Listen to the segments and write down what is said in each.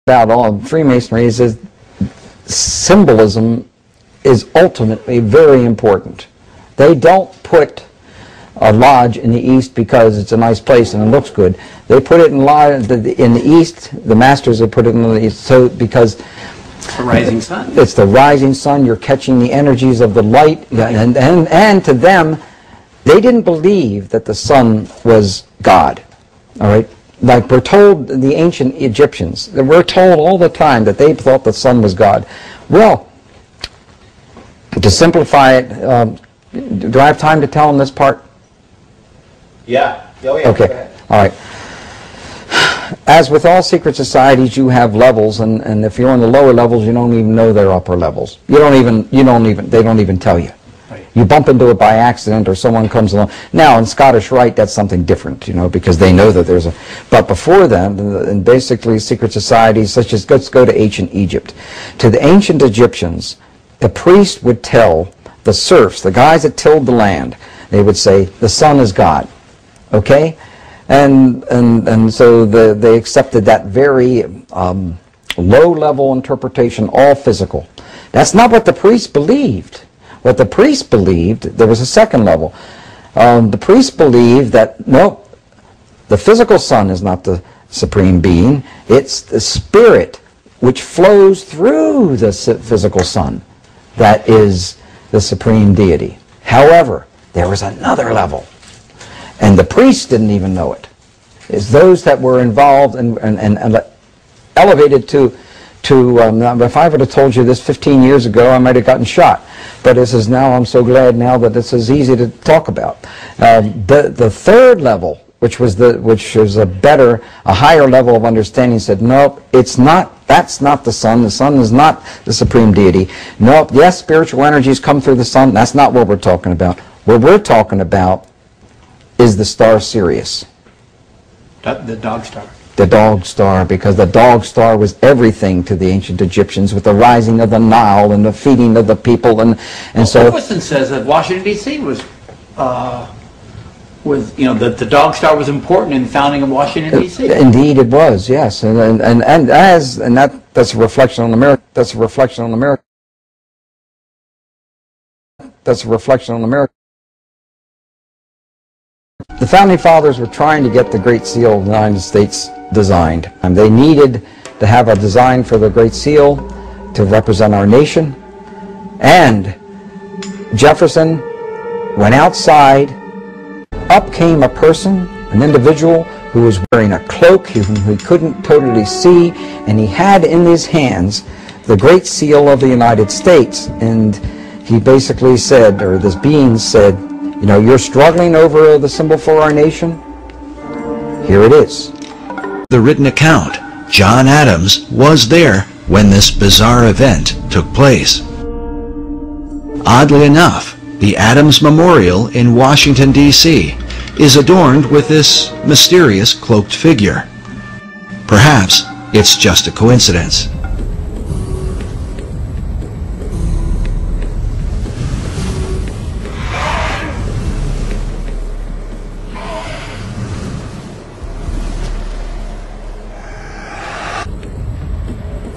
about all Freemasonry is that symbolism is ultimately very important. They don't put a lodge in the East because it's a nice place and it looks good. They put it in the East. The masters have put it in the East, so because it's the rising sun. It's the rising sun. You're catching the energies of the light, and to them, they didn't believe that the sun was God. All right. Like we're told, the ancient Egyptians, we're told all the time that they thought the sun was God. Well, to simplify it, do I have time to tell them this part? Yeah. Oh, yeah. Okay. All right. As with all secret societies, you have levels, and if you're on the lower levels, you don't even know they're upper levels. They don't even tell you. Right. You bump into it by accident, or someone comes along. Now, in Scottish Rite, that's something different, because they know that there's a... But before then, and basically secret societies, such as, let's go to ancient Egypt. To the ancient Egyptians, the priest would tell the serfs, the guys that tilled the land, they would say, the sun is God. Okay? And so they accepted that very low-level interpretation, all physical. That's not what the priests believed. What the priests believed, there was a second level. The priests believed that, no, the physical sun is not the supreme being. It's the spirit which flows through the physical sun that is the supreme deity. However, there was another level. And the priests didn't even know it. It's those that were involved and elevated to if I would have told you this 15 years ago, I might have gotten shot. But this is now, I'm so glad now that this is easy to talk about. The third level, which is a higher level of understanding, said, nope, it's not, that's not the sun. The sun is not the supreme deity. Nope, yes, spiritual energies come through the sun. That's not what we're talking about. What we're talking about is the star Sirius. The dog star. The dog star, because the dog star was everything to the ancient Egyptians, with the rising of the Nile and the feeding of the people, and so. Wilson says that Washington D.C. was the dog star was important in the founding of Washington D.C. Indeed, it was, yes, and that's a reflection on America. That's a reflection on America. That's a reflection on America. The Founding Fathers were trying to get the Great Seal of the United States designed, and they needed to have a design for the Great Seal to represent our nation. And Jefferson went outside. Up came a person, an individual who was wearing a cloak, whom he couldn't totally see, and he had in his hands the Great Seal of the United States. And he basically said, or this being said, you're struggling over the symbol for our nation? Here it is. The written account, John Adams was there when this bizarre event took place. Oddly enough, the Adams Memorial in Washington, D.C. is adorned with this mysterious cloaked figure. Perhaps it's just a coincidence.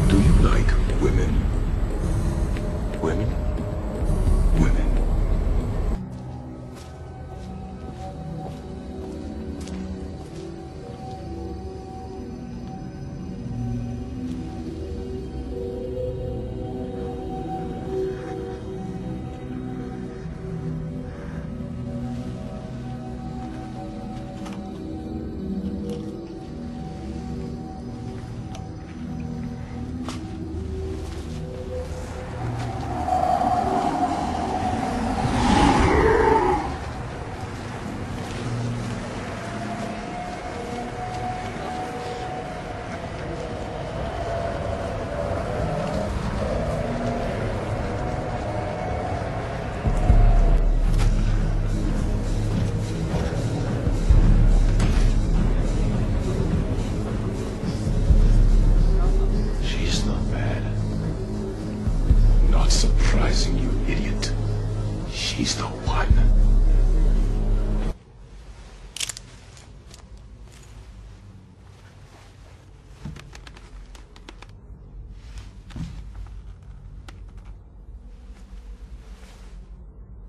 Do you like women? Women? Women.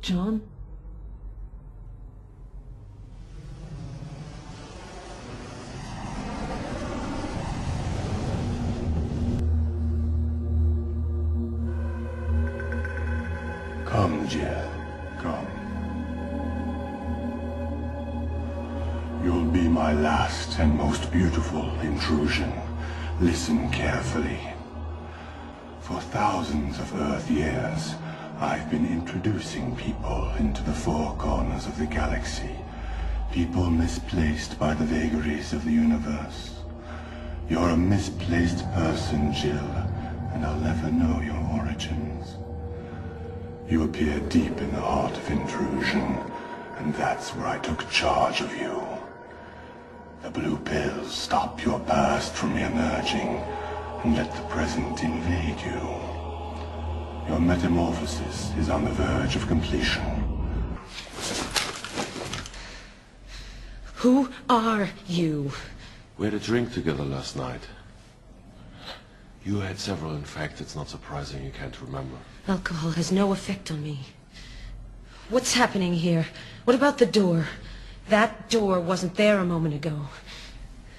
John? Come, Jill, come. You'll be my last and most beautiful intrusion. Listen carefully. For thousands of Earth years, I've been introducing people into the four corners of the galaxy. People misplaced by the vagaries of the universe. You're a misplaced person, Jill, and I'll never know your origins. You appear deep in the heart of intrusion, and that's where I took charge of you. The blue pills stop your past from emerging and let the present invade you. Your metamorphosis is on the verge of completion. Who are you? We had a drink together last night. You had several, in fact. It's not surprising you can't remember. Alcohol has no effect on me. What's happening here? What about the door? That door wasn't there a moment ago.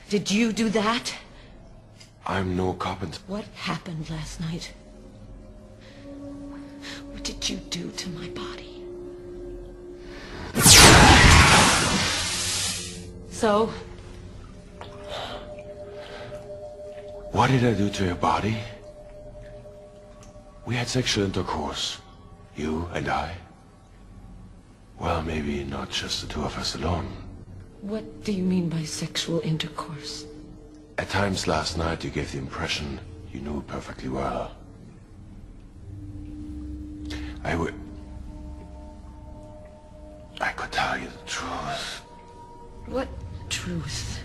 Did you do that? I'm no carpenter. What happened last night? What did you do to my body? So? What did I do to your body? We had sexual intercourse. You and I. Well, maybe not just the two of us alone. What do you mean by sexual intercourse? At times last night you gave the impression you knew perfectly well. I could tell you the truth. What truth?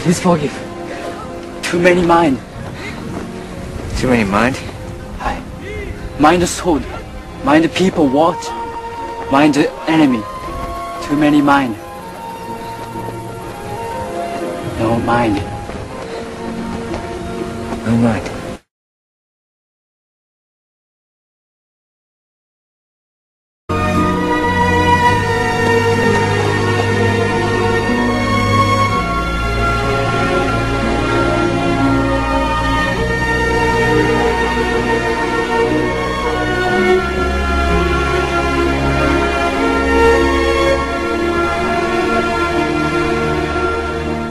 Please forgive. Too many mind. Too many mind? Hi. Mind the sword. Mind the people what? Mind the enemy. Too many mind. No mind. No mind.